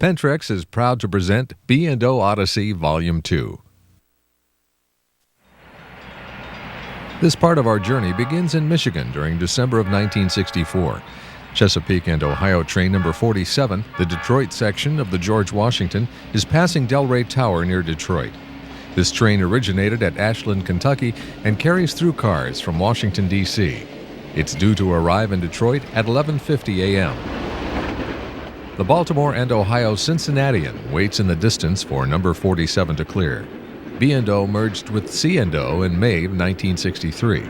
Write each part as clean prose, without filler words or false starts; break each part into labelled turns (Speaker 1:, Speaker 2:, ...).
Speaker 1: Pentrex is proud to present B&O Odyssey Volume 2. This part of our journey begins in Michigan during December of 1964. Chesapeake and Ohio train number 47, the Detroit section of the George Washington, is passing Delray Tower near Detroit. This train originated at Ashland, Kentucky, and carries through cars from Washington, D.C. It's due to arrive in Detroit at 11:50 a.m. The Baltimore and Ohio Cincinnatian waits in the distance for number 47 to clear. B&O merged with C&O in May of 1963.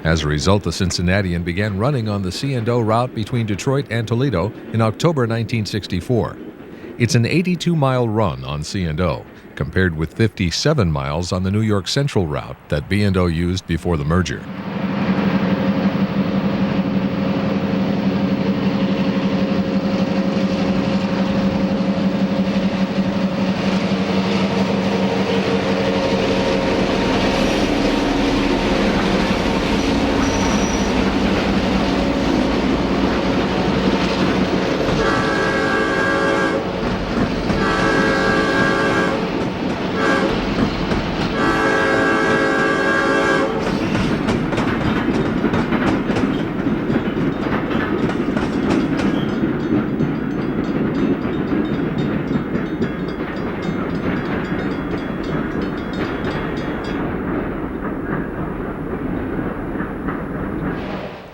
Speaker 1: As a result, the Cincinnatian began running on the C&O route between Detroit and Toledo in October 1964. It's an 82-mile run on C&O, compared with 57 miles on the New York Central route that B&O used before the merger.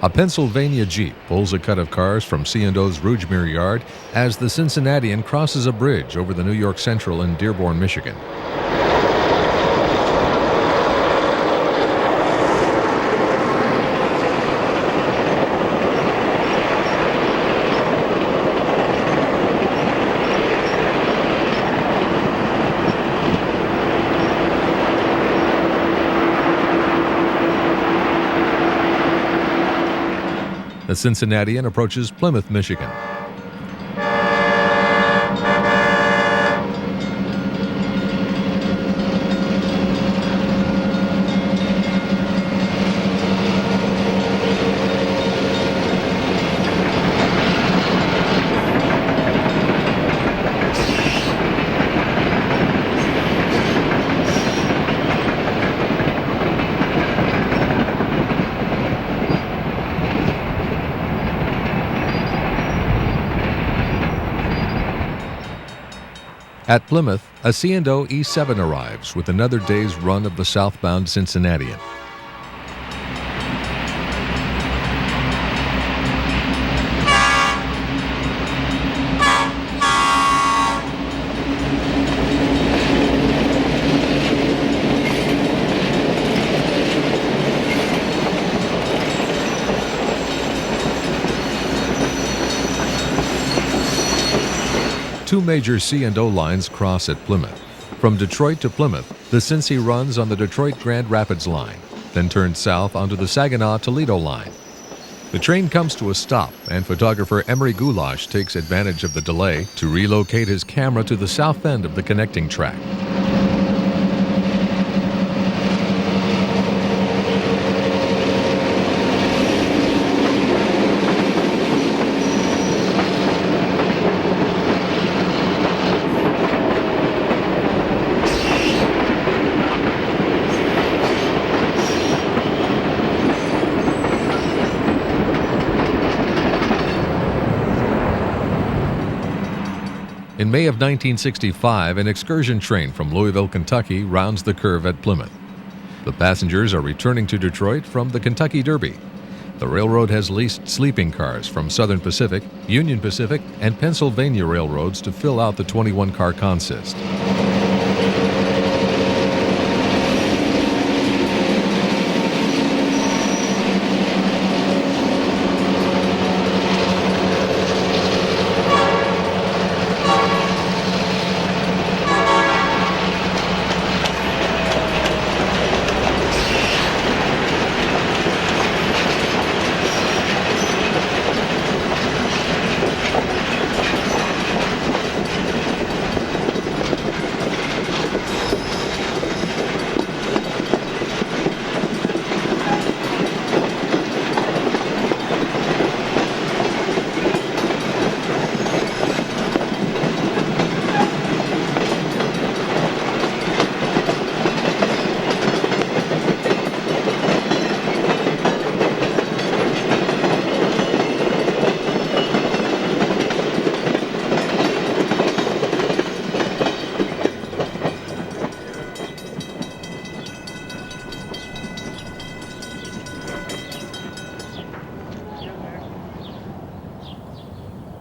Speaker 1: A Pennsylvania Jeep pulls a cut of cars from C&O's Rougemere yard as the Cincinnatian crosses a bridge over the New York Central in Dearborn, Michigan. The Cincinnatian approaches Plymouth, Michigan. At Plymouth, a C&O E7 arrives with another day's run of the southbound Cincinnatian. Two major C&O lines cross at Plymouth. From Detroit to Plymouth, the Cincy runs on the Detroit Grand Rapids line, then turns south onto the Saginaw-Toledo line. The train comes to a stop, and photographer Emery Goulash takes advantage of the delay to relocate his camera to the south end of the connecting track. In May of 1965, an excursion train from Louisville, Kentucky rounds the curve at Plymouth. The passengers are returning to Detroit from the Kentucky Derby. The railroad has leased sleeping cars from Southern Pacific, Union Pacific, and Pennsylvania railroads to fill out the 21-car consist.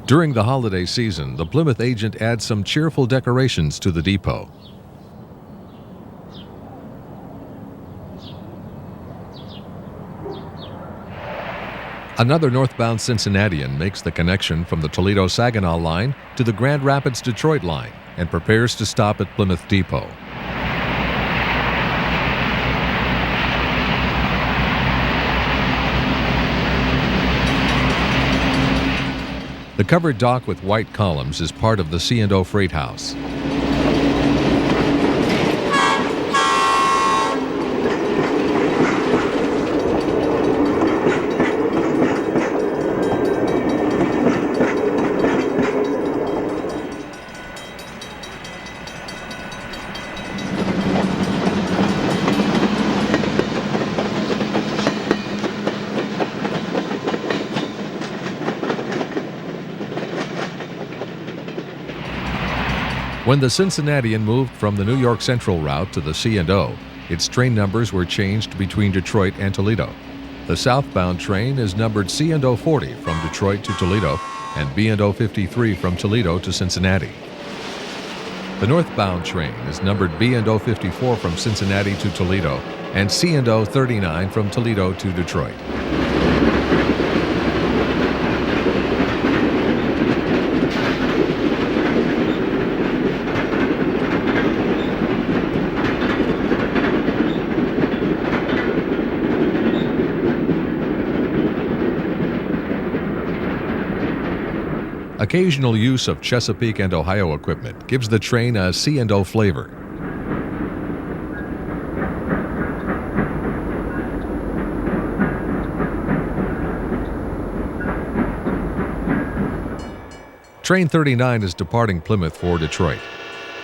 Speaker 1: During the holiday season, the Plymouth agent adds some cheerful decorations to the depot. Another northbound Cincinnatian makes the connection from the Toledo-Saginaw line to the Grand Rapids-Detroit line and prepares to stop at Plymouth Depot. The covered dock with white columns is part of the C&O Freight House. When the Cincinnatian moved from the New York Central route to the C&O, its train numbers were changed between Detroit and Toledo. The southbound train is numbered C&O 40 from Detroit to Toledo and B&O 53 from Toledo to Cincinnati. The northbound train is numbered B&O 54 from Cincinnati to Toledo and C&O 39 from Toledo to Detroit. Occasional use of Chesapeake and Ohio equipment gives the train a C&O flavor. Train 39 is departing Plymouth for Detroit.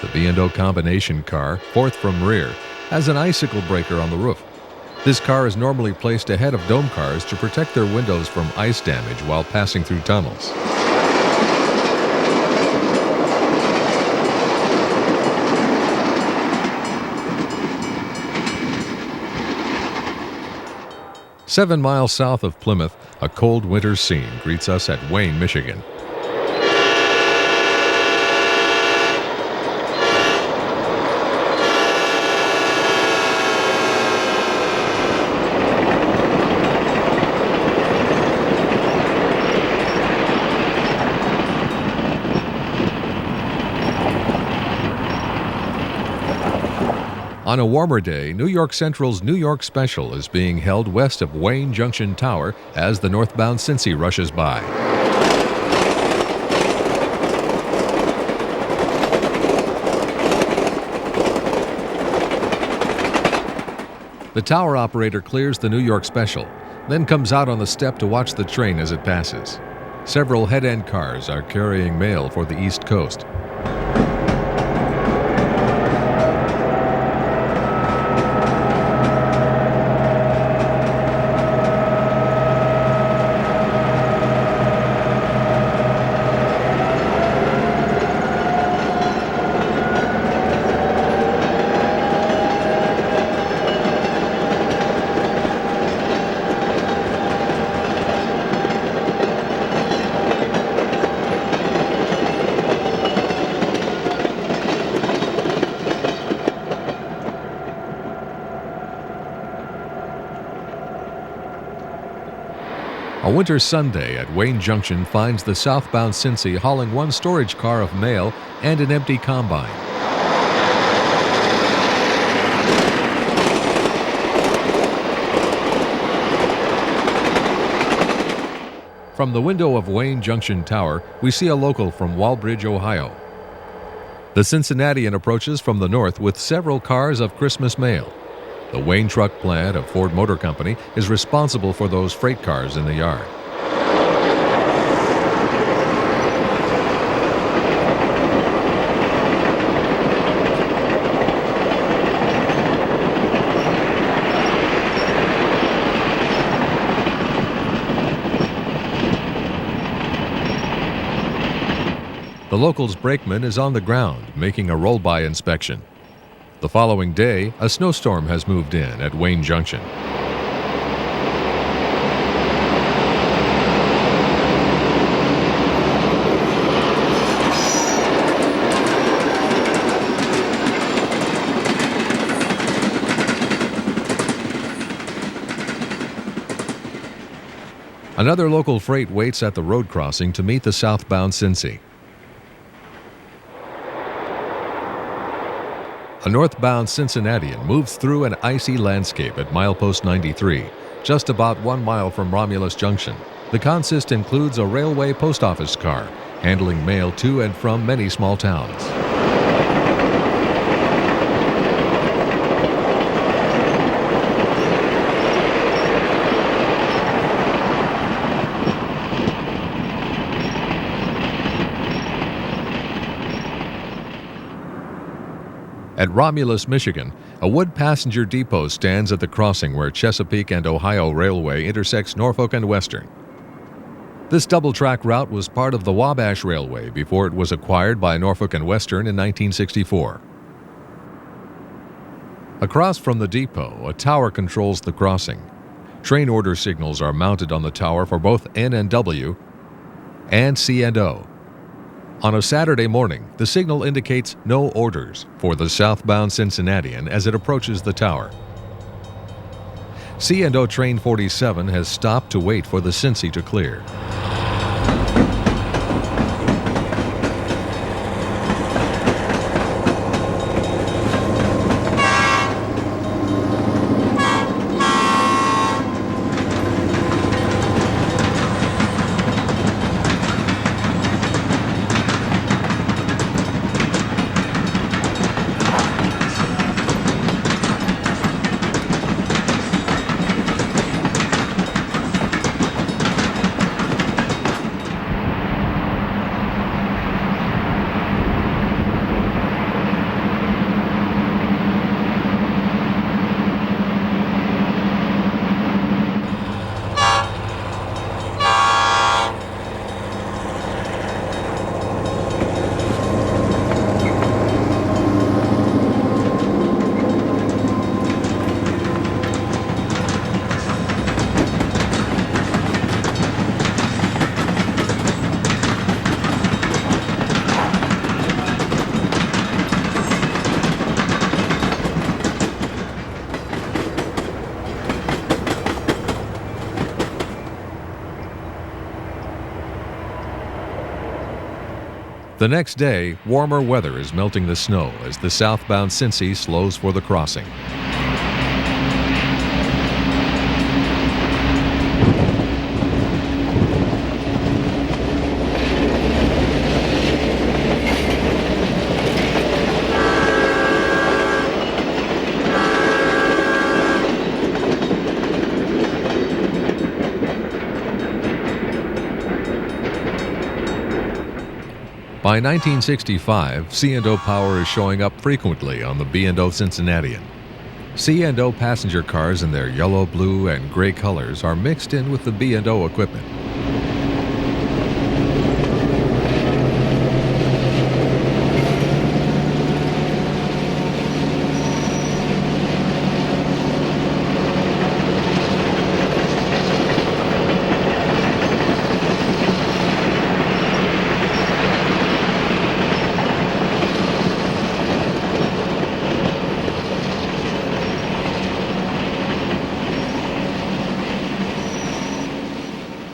Speaker 1: The B&O combination car, fourth from rear, has an icicle breaker on the roof. This car is normally placed ahead of dome cars to protect their windows from ice damage while passing through tunnels. Seven miles south of Plymouth, a cold winter scene greets us at Wayne, Michigan. On a warmer day, New York Central's New York Special is being held west of Wayne Junction Tower as the northbound Cincy rushes by. The tower operator clears the New York Special, then comes out on the step to watch the train as it passes. Several head-end cars are carrying mail for the East Coast. A winter Sunday at Wayne Junction finds the southbound Cincy hauling one storage car of mail and an empty combine. From the window of Wayne Junction Tower, we see a local from Walbridge, Ohio. The Cincinnatian approaches from the north with several cars of Christmas mail. The Wayne Truck Plant of Ford Motor Company is responsible for those freight cars in the yard. The local's brakeman is on the ground making a roll-by inspection. The following day, a snowstorm has moved in at Wayne Junction. Another local freight waits at the road crossing to meet the southbound Cincy. A northbound Cincinnatian moves through an icy landscape at milepost 93, just about 1 mile from Romulus Junction. The consist includes a railway post office car, handling mail to and from many small towns. At Romulus, Michigan, a wood passenger depot stands at the crossing where Chesapeake and Ohio Railway intersects Norfolk and Western. This double-track route was part of the Wabash Railway before it was acquired by Norfolk and Western in 1964. Across from the depot, a tower controls the crossing. Train order signals are mounted on the tower for both N and W and C and O. On a Saturday morning, the signal indicates no orders for the southbound Cincinnatian as it approaches the tower. C&O Train 47 has stopped to wait for the Cincy to clear. The next day, warmer weather is melting the snow as the southbound Cincy slows for the crossing. By 1965, C&O power is showing up frequently on the B&O Cincinnatian. C&O passenger cars in their yellow, blue, and gray colors are mixed in with the B&O equipment.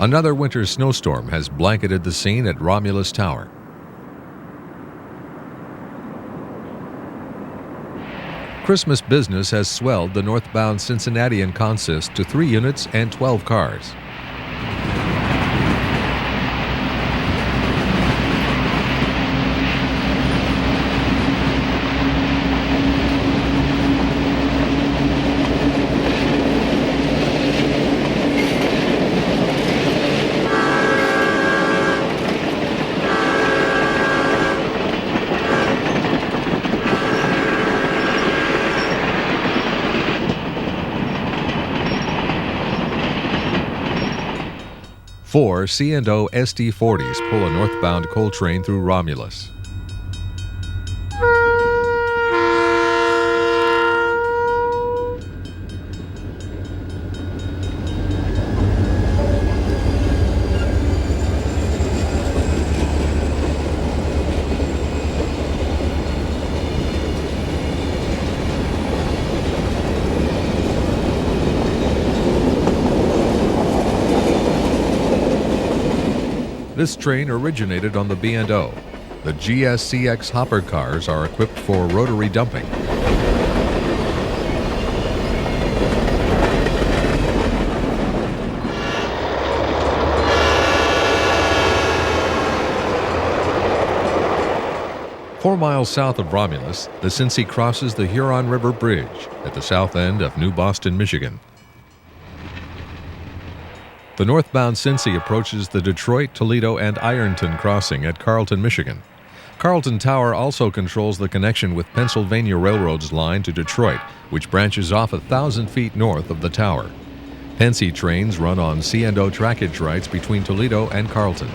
Speaker 1: Another winter snowstorm has blanketed the scene at Romulus Tower. Christmas business has swelled the northbound Cincinnatian consist to 3 units and 12 cars. Four C&O SD40s pull a northbound coal train through Romulus. This train originated on the B&O. The GSCX hopper cars are equipped for rotary dumping. Four miles south of Romulus, the Cincy crosses the Huron River Bridge at the south end of New Boston, Michigan. The northbound Cincy approaches the Detroit, Toledo, and Ironton crossing at Carlton, Michigan. Carlton Tower also controls the connection with Pennsylvania Railroad's line to Detroit, which branches off 1,000 feet north of the tower. Pennsy trains run on C&O trackage rights between Toledo and Carlton.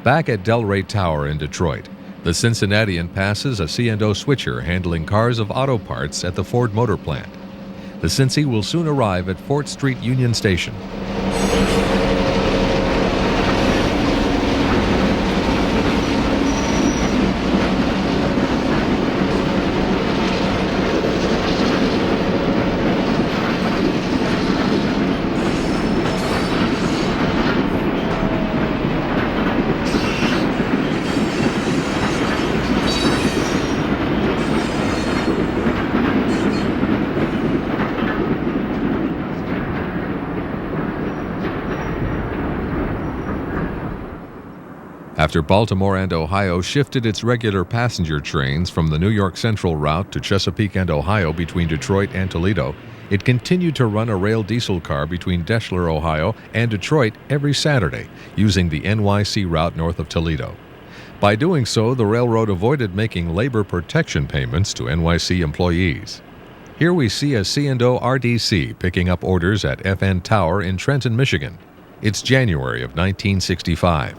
Speaker 1: Back at Delray Tower in Detroit, the Cincinnatian passes a C&O switcher handling cars of auto parts at the Ford Motor Plant. The Cincy will soon arrive at Fort Street Union Station. After Baltimore and Ohio shifted its regular passenger trains from the New York Central route to Chesapeake and Ohio between Detroit and Toledo, it continued to run a rail diesel car between Deschler, Ohio, and Detroit every Saturday, using the NYC route north of Toledo. By doing so, the railroad avoided making labor protection payments to NYC employees. Here we see a C&O RDC picking up orders at FN Tower in Trenton, Michigan. It's January of 1965.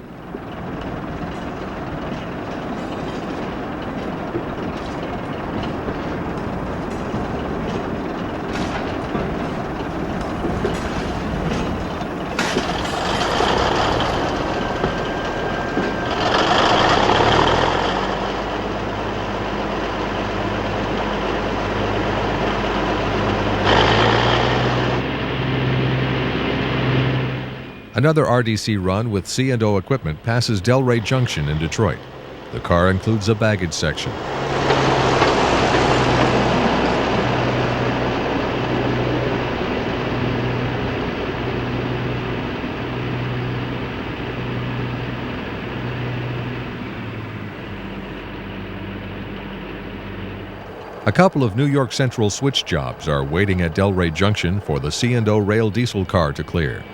Speaker 1: Another RDC run with C&O equipment passes Delray Junction in Detroit. The car includes a baggage section. A couple of New York Central switch jobs are waiting at Delray Junction for the C&O rail diesel car to clear.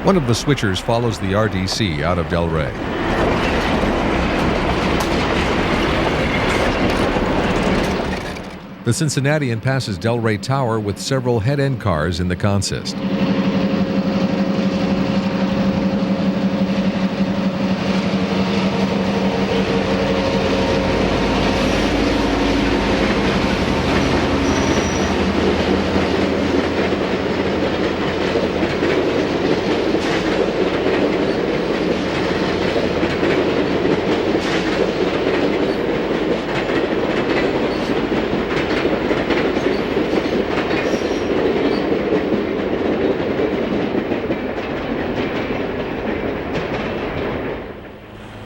Speaker 1: One of the switchers follows the RDC out of Delray. The Cincinnatian passes Delray Tower with several head-end cars in the consist.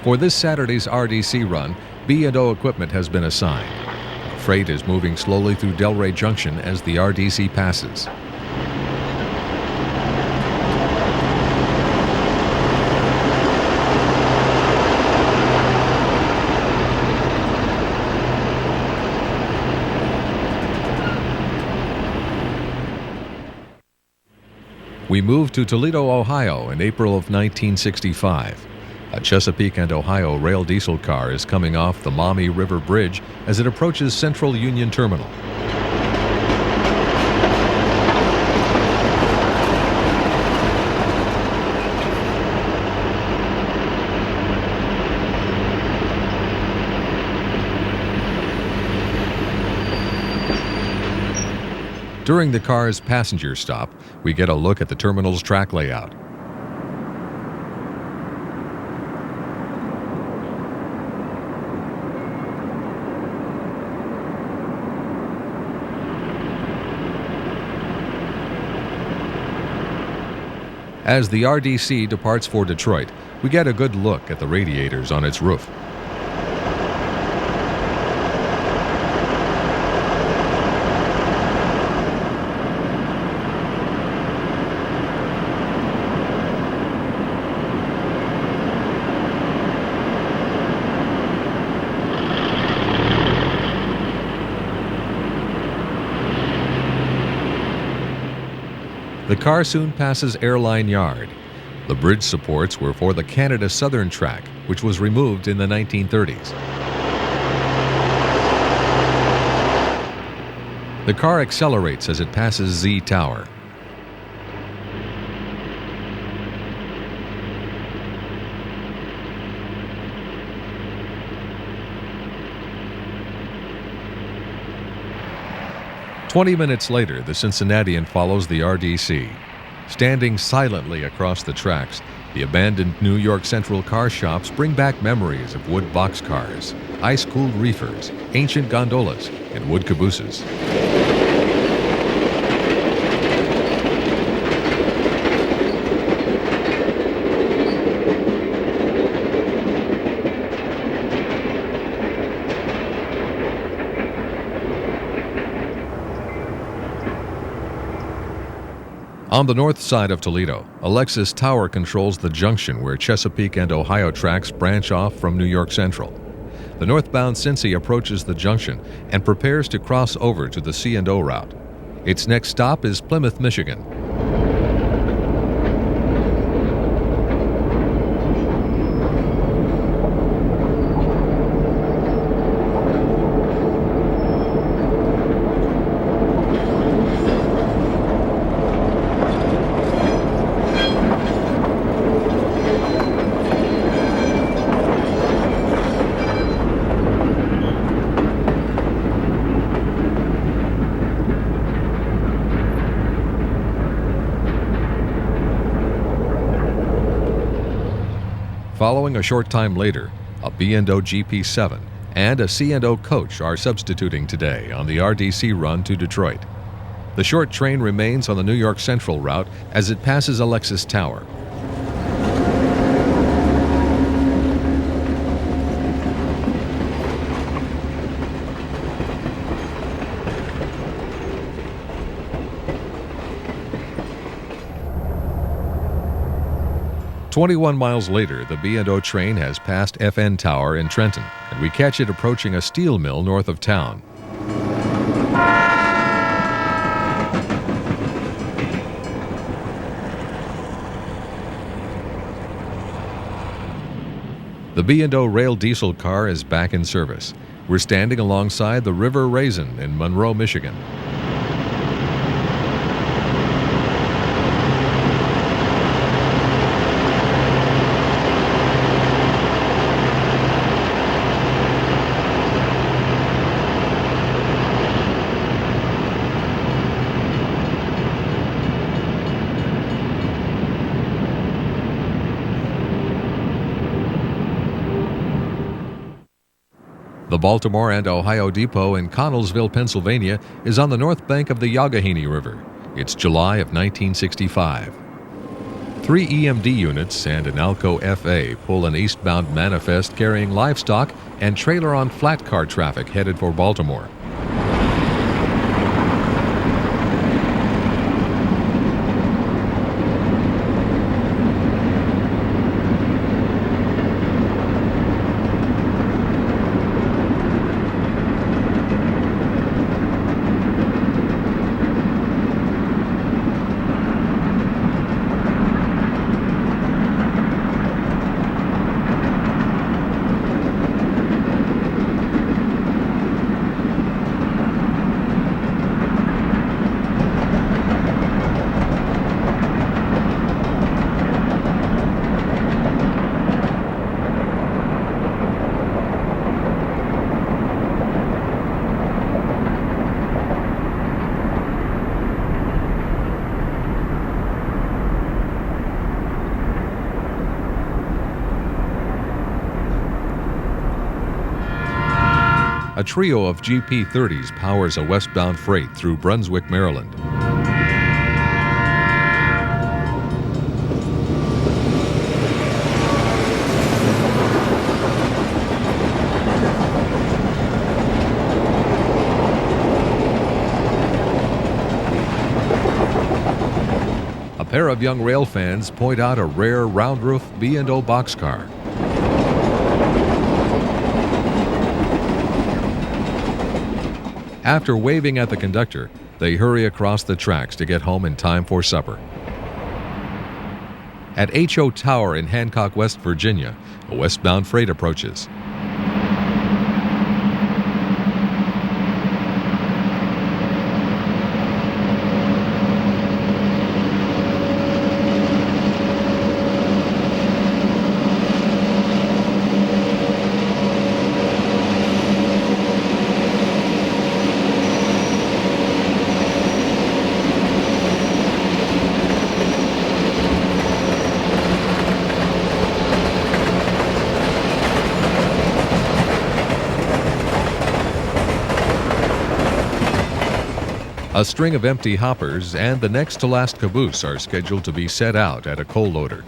Speaker 1: For this Saturday's RDC run, B&O equipment has been assigned. Freight is moving slowly through Delray Junction as the RDC passes. We move to Toledo, Ohio in April of 1965. A Chesapeake and Ohio rail diesel car is coming off the Maumee River Bridge as it approaches Central Union Terminal. During the car's passenger stop, we get a look at the terminal's track layout. As the RDC departs for Detroit, we get a good look at the radiators on its roof. The car soon passes Airline Yard. The bridge supports were for the Canada Southern track, which was removed in the 1930s. The car accelerates as it passes Z Tower. "20 minutes later, the Cincinnatian follows the RDC. Standing silently across the tracks, the abandoned New York Central car shops bring back memories of wood boxcars, ice-cooled reefers, ancient gondolas, and wood cabooses. On the north side of Toledo, Alexis Tower controls the junction where Chesapeake and Ohio tracks branch off from New York Central. The northbound Cincy approaches the junction and prepares to cross over to the C&O route. Its next stop is Plymouth, Michigan. Following a short time later, a B&O GP7 and a C&O coach are substituting today on the RDC run to Detroit. The short train remains on the New York Central route as it passes Alexis Tower. "21 miles later, the B&O train has passed FN Tower in Trenton, and we catch it approaching a steel mill north of town. The B&O rail diesel car is back in service. We're standing alongside the River Raisin in Monroe, Michigan. The Baltimore and Ohio Depot in Connellsville, Pennsylvania, is on the north bank of the Youghiogheny River. It's July of 1965. 3 EMD units and an Alco FA pull an eastbound manifest carrying livestock and trailer on flat car traffic headed for Baltimore. trio of GP30s powers a westbound freight through Brunswick, Maryland. A pair of young rail fans point out a rare round-roof B&O boxcar. After waving at the conductor, they hurry across the tracks to get home in time for supper. At H.O. Tower in Hancock, West Virginia, a westbound freight approaches. A string of empty hoppers and the next-to-last caboose are scheduled to be set out at a coal loader.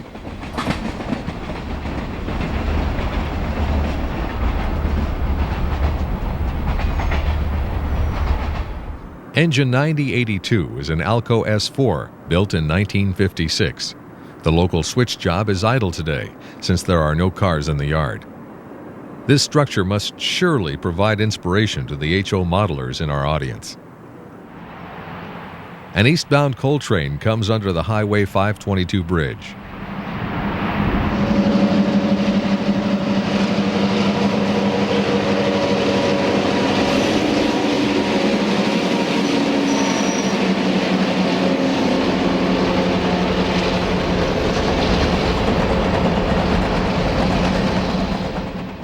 Speaker 1: Engine 9082 is an Alco S4 built in 1956. The local switch job is idle today since there are no cars in the yard. This structure must surely provide inspiration to the HO modelers in our audience. An eastbound coal train comes under the Highway 522 bridge.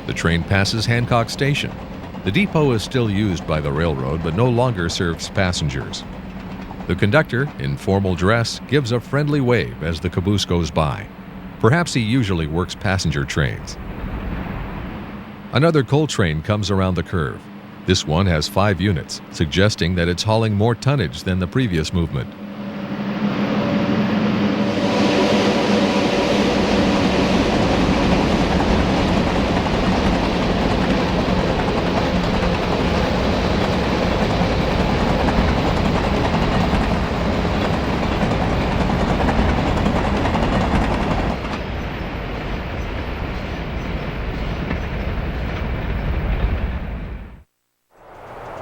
Speaker 1: The train passes Hancock Station. The depot is still used by the railroad but no longer serves passengers. The conductor, in formal dress, gives a friendly wave as the caboose goes by. Perhaps he usually works passenger trains. Another coal train comes around the curve. This one has 5 units, suggesting that it's hauling more tonnage than the previous movement.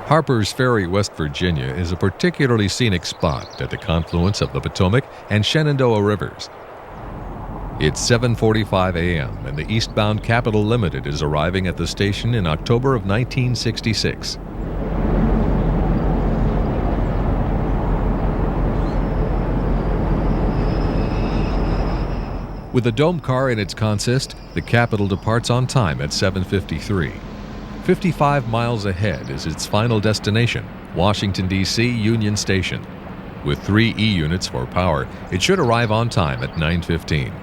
Speaker 1: Harper's Ferry, West Virginia is a particularly scenic spot at the confluence of the Potomac and Shenandoah rivers. It's 7:45 a.m. and the eastbound Capital Limited is arriving at the station in October of 1966. With the dome car in its consist, the Capital departs on time at 7:53. 55 miles ahead is its final destination, Washington, D.C. Union Station. With 3 E units for power, it should arrive on time at 9:15.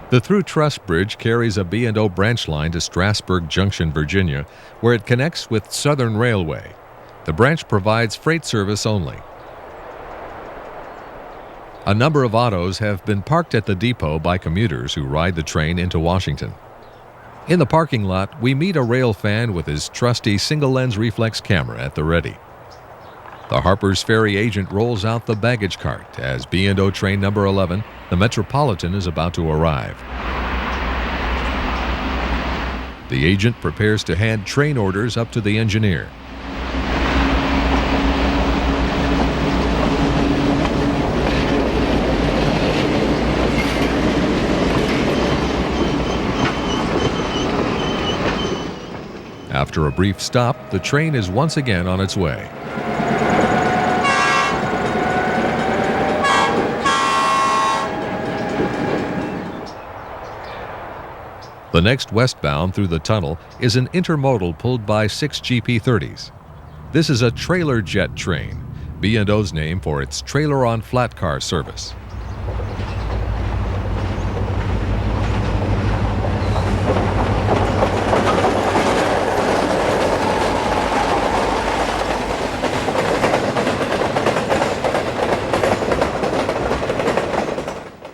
Speaker 1: The Through Truss Bridge carries a B&O branch line to Strasburg Junction, Virginia, where it connects with Southern Railway. The branch provides freight service only. A number of autos have been parked at the depot by commuters who ride the train into Washington. In the parking lot, we meet a rail fan with his trusty single-lens reflex camera at the ready. The Harper's Ferry agent rolls out the baggage cart as B&O train number 11, the Metropolitan, is about to arrive. The agent prepares to hand train orders up to the engineer. After a brief stop, the train is once again on its way. The next westbound through the tunnel is an intermodal pulled by 6 GP30s. This is a trailer jet train. B&O's name for its trailer-on-flat car service.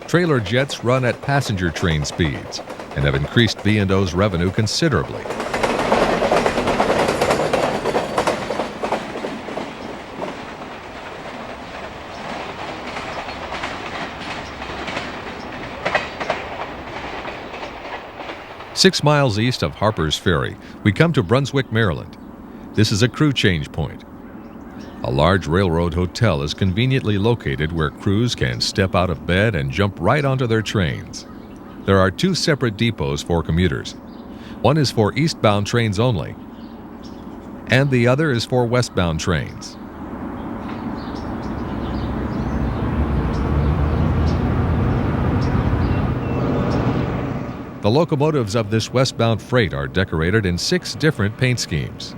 Speaker 1: Trailer jets run at passenger train speeds and have increased B&O's revenue considerably. Six miles east of Harper's Ferry, we come to Brunswick, Maryland. This is a crew change point. A large railroad hotel is conveniently located where crews can step out of bed and jump right onto their trains. There are two separate depots for commuters. One is for eastbound trains only, and the other is for westbound trains. The locomotives of this westbound freight are decorated in 6 different paint schemes.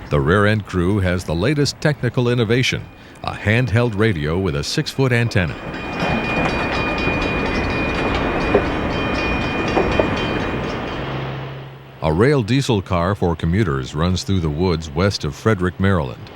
Speaker 1: The rear-end crew has the latest technical innovation, a handheld radio with a 6-foot antenna. A rail diesel car for commuters runs through the woods west of Frederick, Maryland.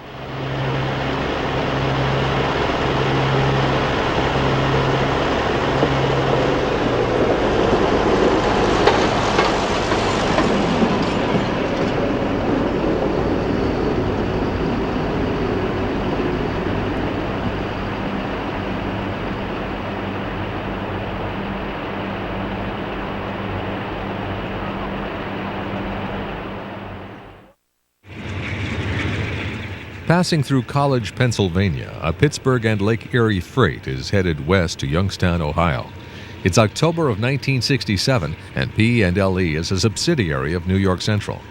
Speaker 1: Passing through College, Pennsylvania, a Pittsburgh and Lake Erie freight is headed west to Youngstown, Ohio. It's October of 1967, and P&LE is a subsidiary of New York Central.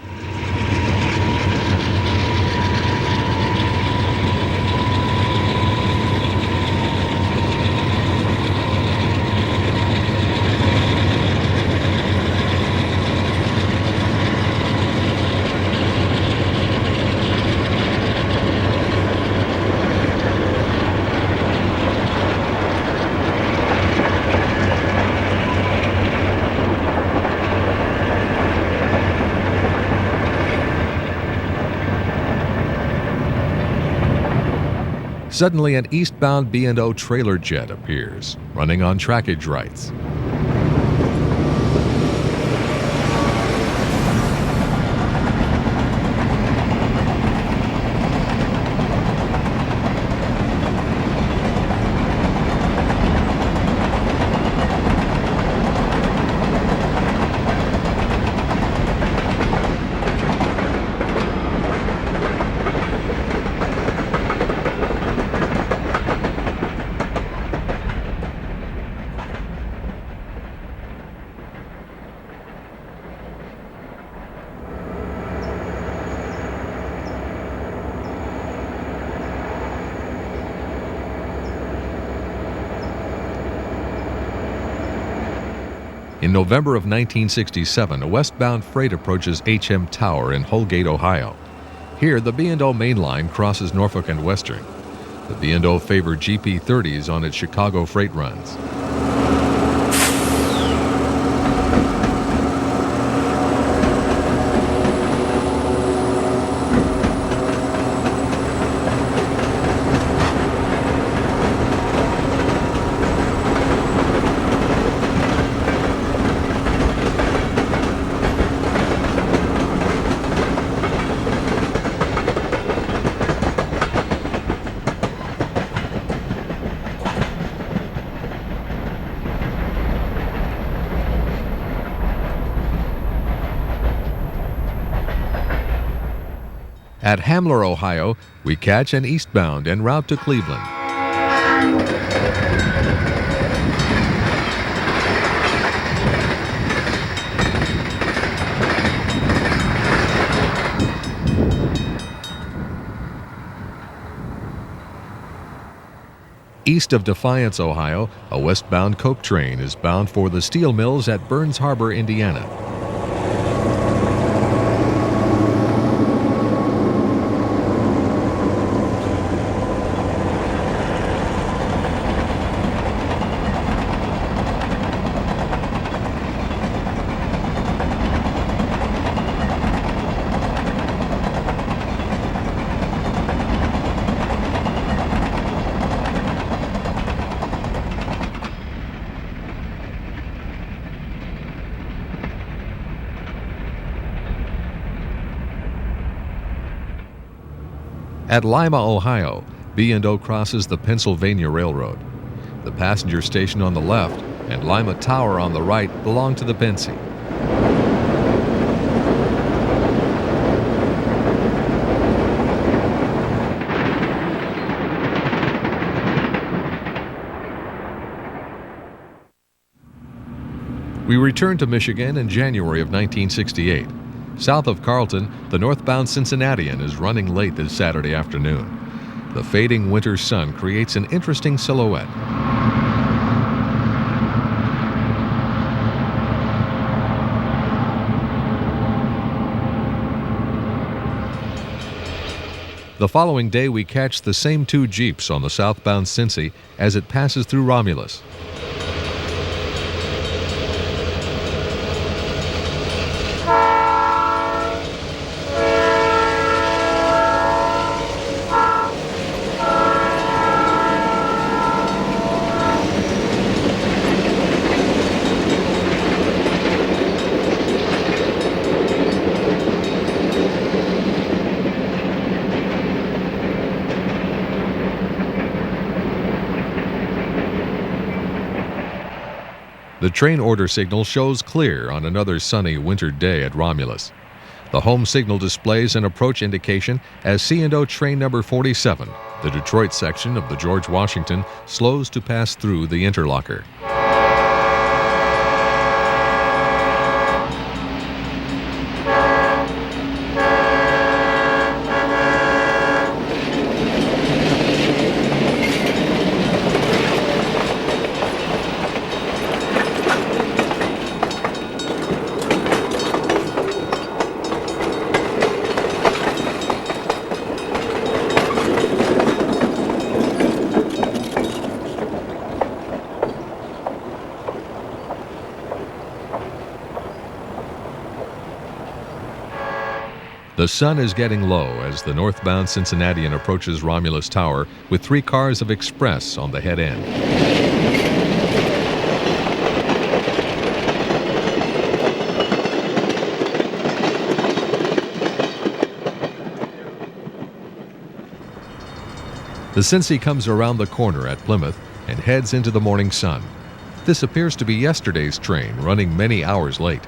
Speaker 1: Suddenly, an eastbound B&O trailer jet appears, running on trackage rights. In November of 1967, a westbound freight approaches HM Tower in Holgate, Ohio. Here, the B&O main line crosses Norfolk and Western. The B&O favored GP30s on its Chicago freight runs. At Hamler, Ohio, we catch an eastbound en route to Cleveland. East of Defiance, Ohio, a westbound coke train is bound for the steel mills at Burns Harbor, Indiana. At Lima, Ohio, B&O crosses the Pennsylvania Railroad. The passenger station on the left and Lima Tower on the right belong to the Pennsy. We returned to Michigan in January of 1968. South of Carlton, the northbound Cincinnatian is running late this Saturday afternoon. The fading winter sun creates an interesting silhouette. The following day, we catch the same two Jeeps on the southbound Cincy as it passes through Romulus. The train order signal shows clear on another sunny winter day at Romulus. The home signal displays an approach indication as C&O train number 47, the Detroit section of the George Washington, slows to pass through the interlocker. The sun is getting low as the northbound Cincinnatian approaches Romulus Tower with 3 cars of express on the head end. The Cincy comes around the corner at Plymouth and heads into the morning sun. This appears to be yesterday's train, running many hours late.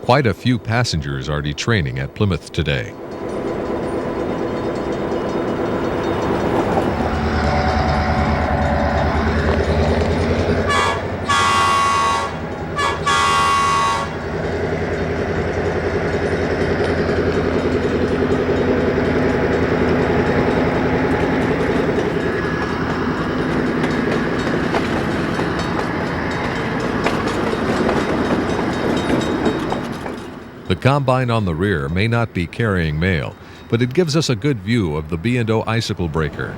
Speaker 1: Quite a few passengers are detraining at Plymouth today. The combine on the rear may not be carrying mail, but it gives us a good view of the B&O icicle breaker.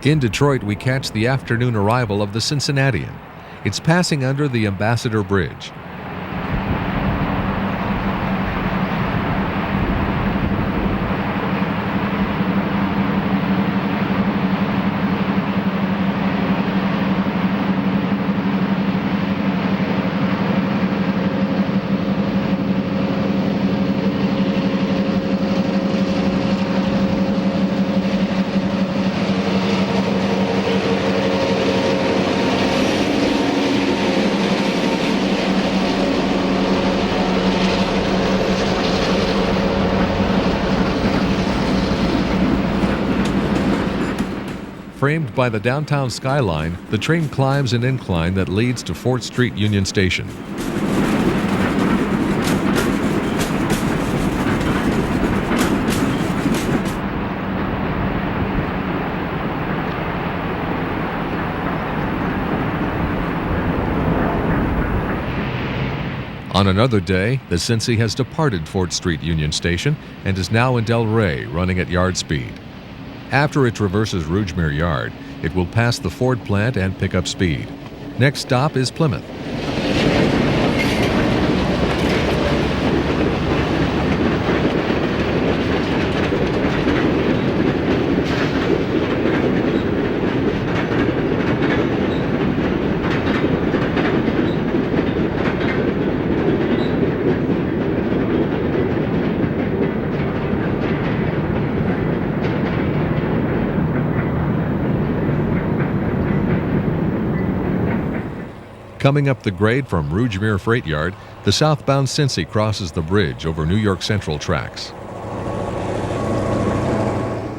Speaker 1: In Detroit, we catch the afternoon arrival of the Cincinnatian. It's passing under the Ambassador Bridge. Framed by the downtown skyline, the train climbs an incline that leads to 4th Street Union Station. On another day, the Cincy has departed 4th Street Union Station and is now in Del Rey, running at yard speed. After it traverses Rougemere Yard, it will pass the Ford plant and pick up speed. Next stop is Plymouth. Coming up the grade from Rougemere Freight Yard, the southbound Cincy crosses the bridge over New York Central tracks.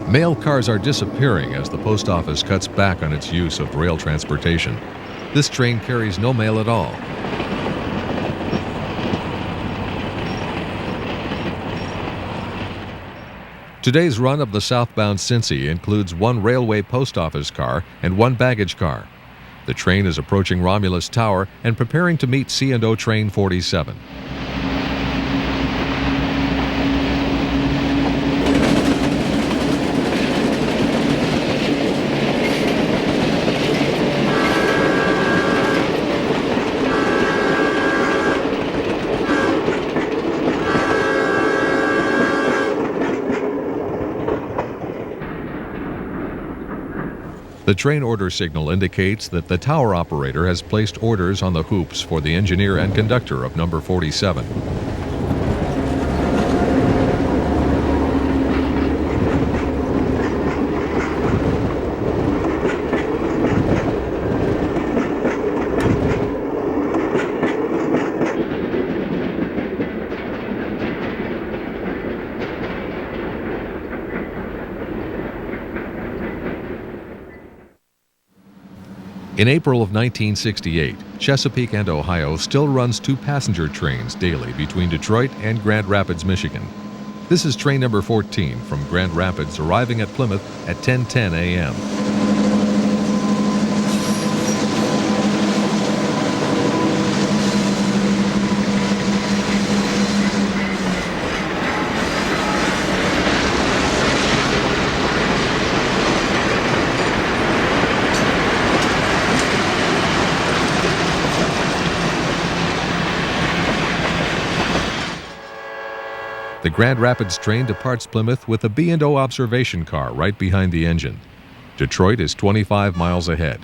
Speaker 1: Mail cars are disappearing as the post office cuts back on its use of rail transportation. This train carries no mail at all. Today's run of the southbound Cincy includes one railway post office car and one baggage car. The train is approaching Romulus Tower and preparing to meet C&O Train 47. The train order signal indicates that the tower operator has placed orders on the hoops for the engineer and conductor of number 47. In April of 1968, Chesapeake and Ohio still runs 2 passenger trains daily between Detroit and Grand Rapids, Michigan. This is train number 14 from Grand Rapids, arriving at Plymouth at 10:10 a.m. The Grand Rapids train departs Plymouth with a B&O observation car right behind the engine. Detroit is 25 miles ahead.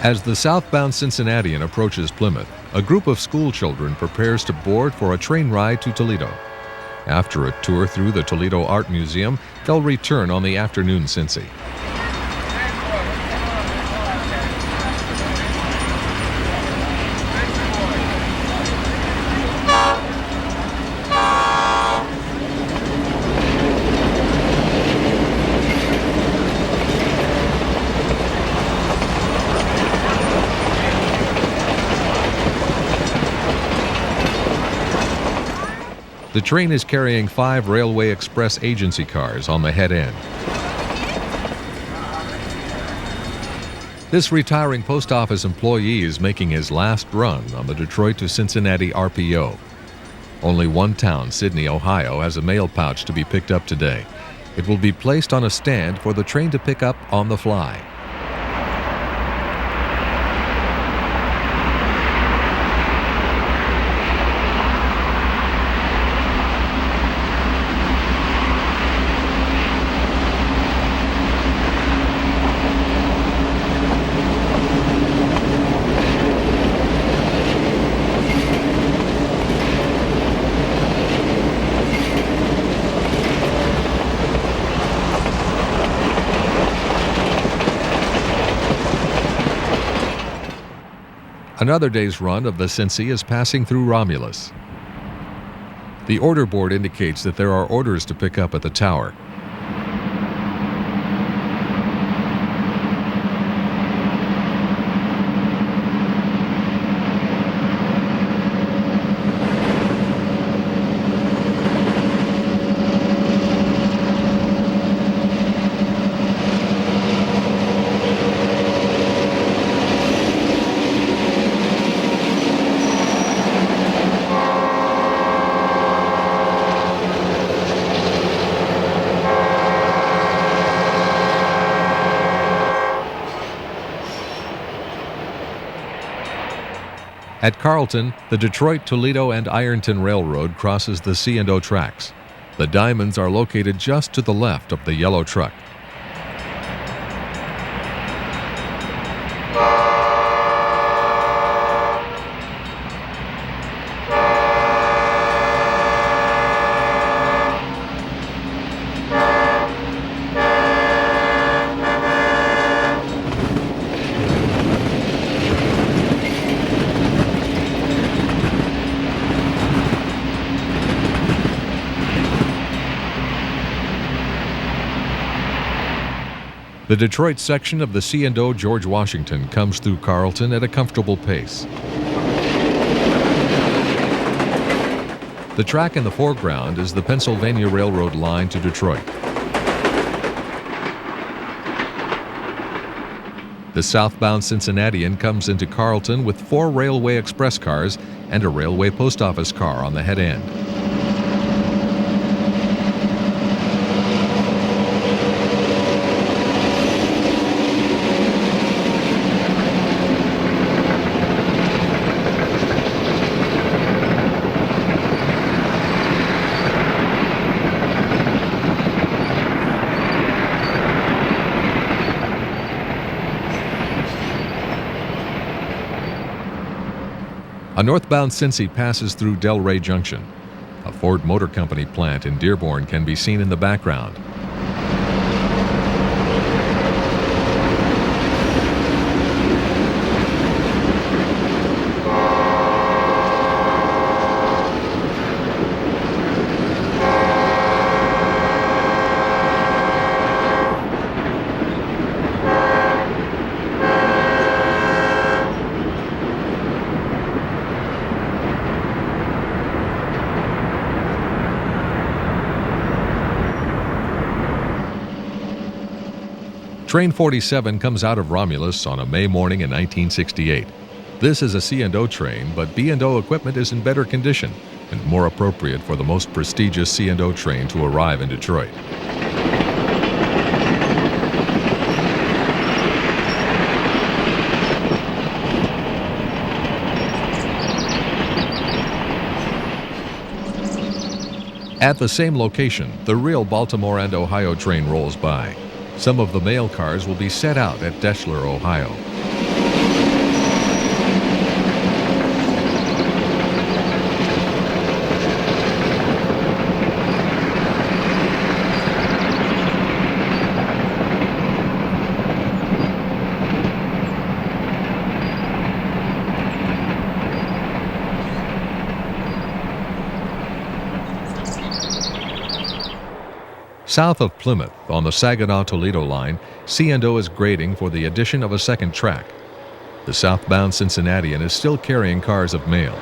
Speaker 1: As the southbound Cincinnatian approaches Plymouth, a group of school children prepares to board for a train ride to Toledo. After a tour through the Toledo Art Museum, they'll return on the afternoon Cincy. The train is carrying 5 Railway Express agency cars on the head end. This retiring post office employee is making his last run on the Detroit to Cincinnati RPO. Only one town, Sydney, Ohio, has a mail pouch to be picked up today. It will be placed on a stand for the train to pick up on the fly. Another day's run of the Cincy is passing through Romulus. The order board indicates that there are orders to pick up at the tower. At Carlton, the Detroit, Toledo, and Ironton Railroad crosses the C&O tracks. The diamonds are located just to the left of the yellow truck. The Detroit section of the C&O George Washington comes through Carlton at a comfortable pace. The track in the foreground is the Pennsylvania Railroad line to Detroit. The southbound Cincinnatian comes into Carlton with 4 Railway Express cars and a Railway Post Office car on the head end. A northbound Cincy passes through Delray Junction. A Ford Motor Company plant in Dearborn can be seen in the background. Train 47 comes out of Romulus on a May morning in 1968. This is a C&O train, but B&O equipment is in better condition and more appropriate for the most prestigious C&O train to arrive in Detroit. At the same location, the real Baltimore and Ohio train rolls by. Some of the mail cars will be set out at Deschler, Ohio. South of Plymouth, on the Saginaw-Toledo line, C&O is grading for the addition of a second track. The southbound Cincinnatian is still carrying cars of mail.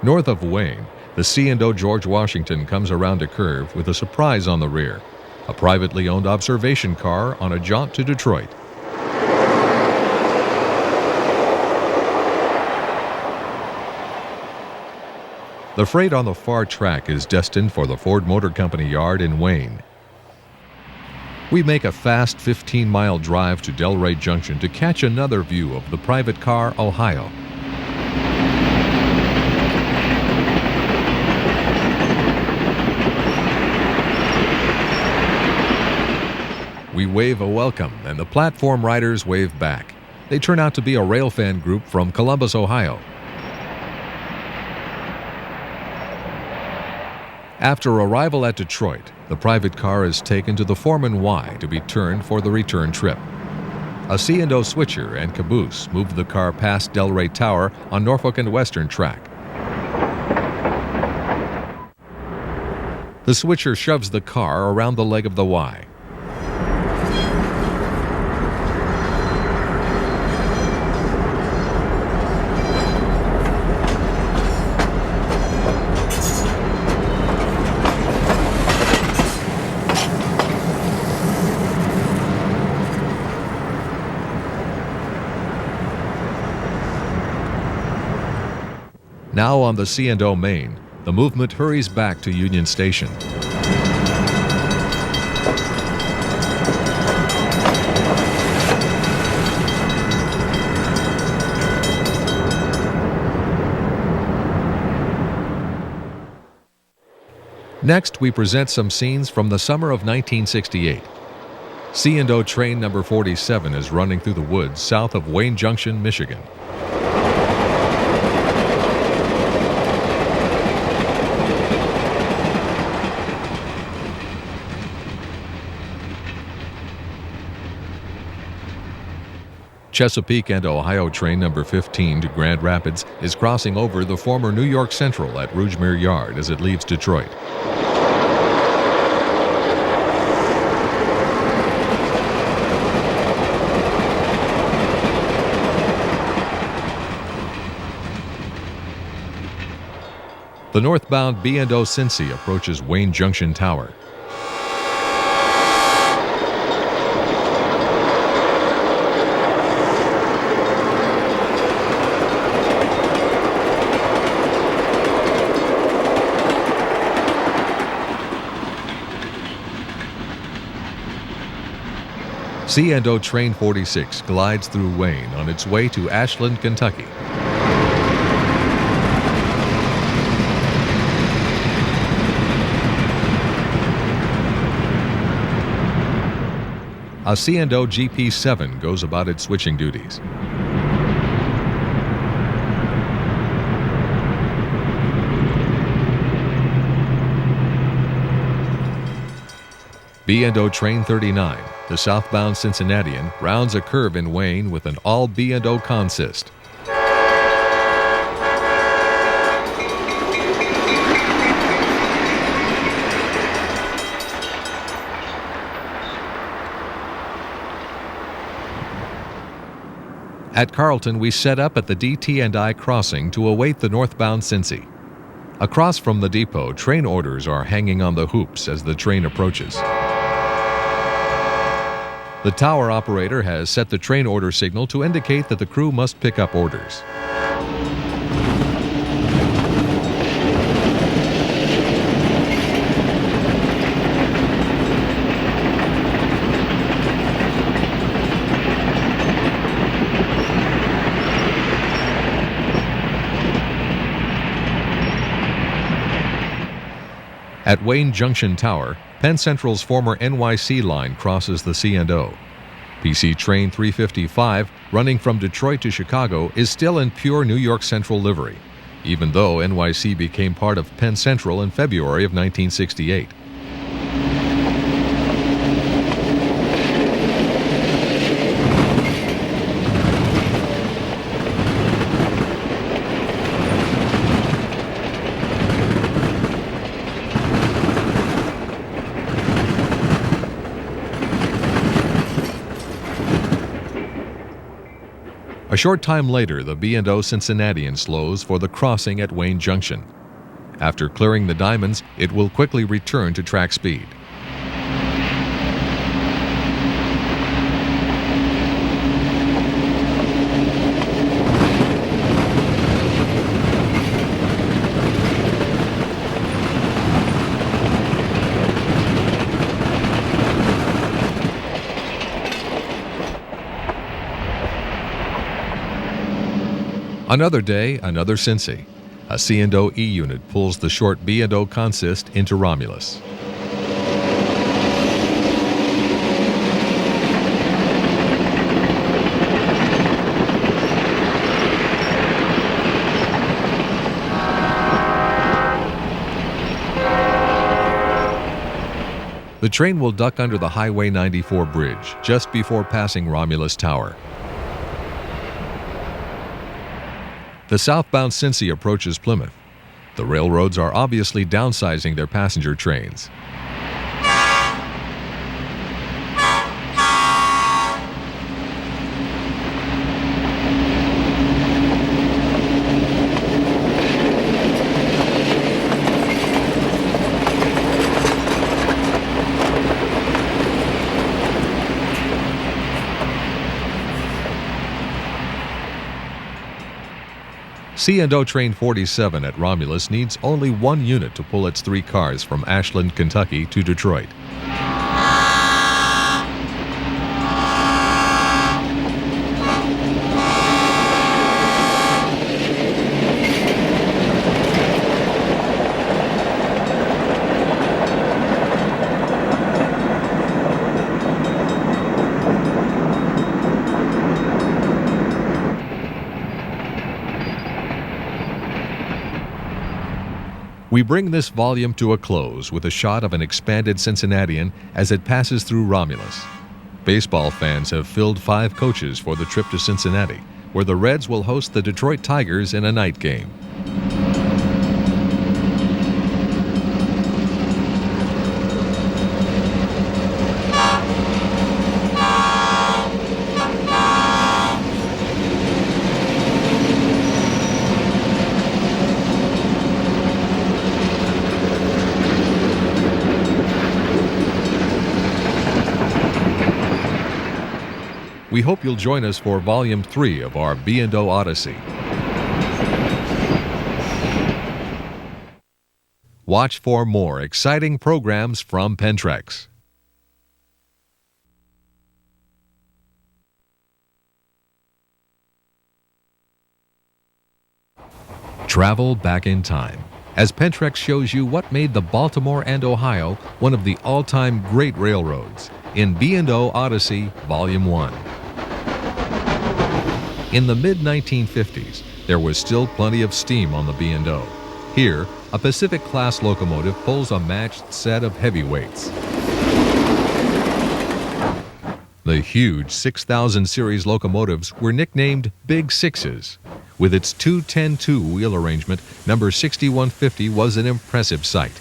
Speaker 1: North of Wayne, the C&O George Washington comes around a curve with a surprise on the rear. A privately owned observation car on a jaunt to Detroit. The freight on the far track is destined for the Ford Motor Company yard in Wayne. We make a fast 15-mile drive to Delray Junction to catch another view of the private car Ohio. We wave a welcome, and the platform riders wave back. They turn out to be a railfan group from Columbus, Ohio. After arrival at Detroit, the private car is taken to the Foreman Y to be turned for the return trip. A C&O switcher and caboose move the car past Delray Tower on Norfolk and Western track. The switcher shoves the car around the leg of the Y. Now on the C&O Main, the movement hurries back to Union Station. Next, we present some scenes from the summer of 1968. C&O train number 47 is running through the woods south of Wayne Junction, Michigan. Chesapeake and Ohio train number 15 to Grand Rapids is crossing over the former New York Central at Rougemere Yard as it leaves Detroit. The northbound B&O Odyssey approaches Wayne Junction Tower. C&O Train 46 glides through Wayne on its way to Ashland, Kentucky. A C&O GP7 goes about its switching duties. B&O Train 39, the southbound Cincinnatian, rounds a curve in Wayne with an all B&O consist. At Carlton, we set up at the DT&I crossing to await the northbound Cincy. Across from the depot, train orders are hanging on the hoops as the train approaches. The tower operator has set the train order signal to indicate that the crew must pick up orders. At Wayne Junction Tower, Penn Central's former NYC line crosses the C&O. PC Train 355, running from Detroit to Chicago, is still in pure New York Central livery, even though NYC became part of Penn Central in February of 1968. A short time later, the B&O Cincinnatian slows for the crossing at Wayne Junction. After clearing the diamonds, it will quickly return to track speed. Another day, another Cincy. A C&O E unit pulls the short B&O consist into Romulus. The train will duck under the Highway 94 bridge just before passing Romulus Tower. The southbound Cincy approaches Plymouth. The railroads are obviously downsizing their passenger trains. C&O Train 47 at Romulus needs only one unit to pull its 3 cars from Ashland, Kentucky to Detroit. We bring this volume to a close with a shot of an expanded Cincinnatian as it passes through Romulus. Baseball fans have filled 5 coaches for the trip to Cincinnati, where the Reds will host the Detroit Tigers in a night game. We hope you'll join us for Volume 3 of our B&O Odyssey. Watch for more exciting programs from Pentrex. Travel back in time as Pentrex shows you what made the Baltimore and Ohio one of the all-time great railroads in B&O Odyssey Volume 1. In the mid-1950s, there was still plenty of steam on the B&O. Here, a Pacific-class locomotive pulls a matched set of heavyweights. The huge 6000 series locomotives were nicknamed Big Sixes. With its 2-10-2 wheel arrangement, number 6150 was an impressive sight.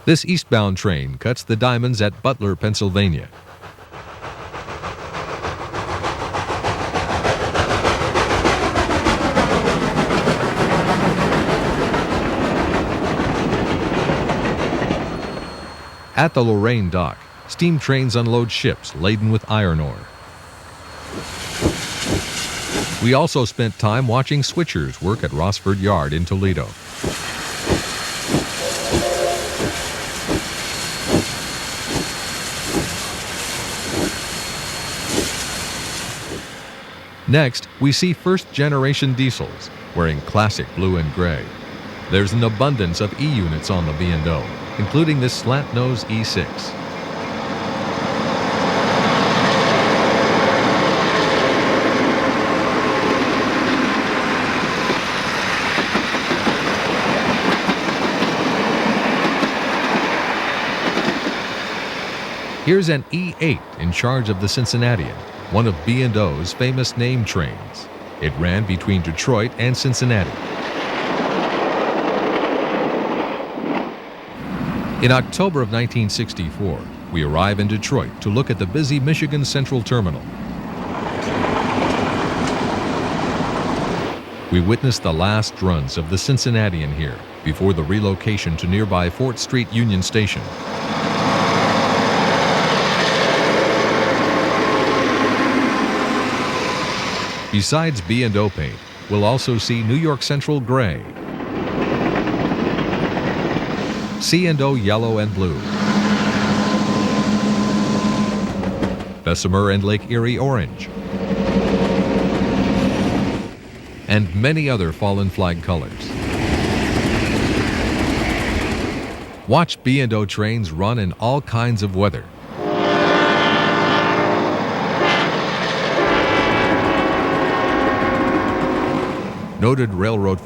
Speaker 1: This eastbound train cuts the diamonds at Butler, Pennsylvania. At the Lorraine dock, steam trains unload ships laden with iron ore. We also spent time watching switchers work at Rossford Yard in Toledo. Next, we see first-generation diesels wearing classic blue and gray. There's an abundance of E-units on the B&O, including this slant-nose E6. Here's an E8 in charge of the Cincinnatian, one of B&O's famous name trains. It ran between Detroit and Cincinnati. In October of 1964, we arrive in Detroit to look at the busy Michigan Central Terminal. We witness the last runs of the Cincinnatian here before the relocation to nearby Fort Street Union Station. Besides B&O paint, we'll also see New York Central gray, C&O yellow and blue, Bessemer and Lake Erie orange, and many other fallen flag colors. Watch B&O trains run in all kinds of weather. Noted railroad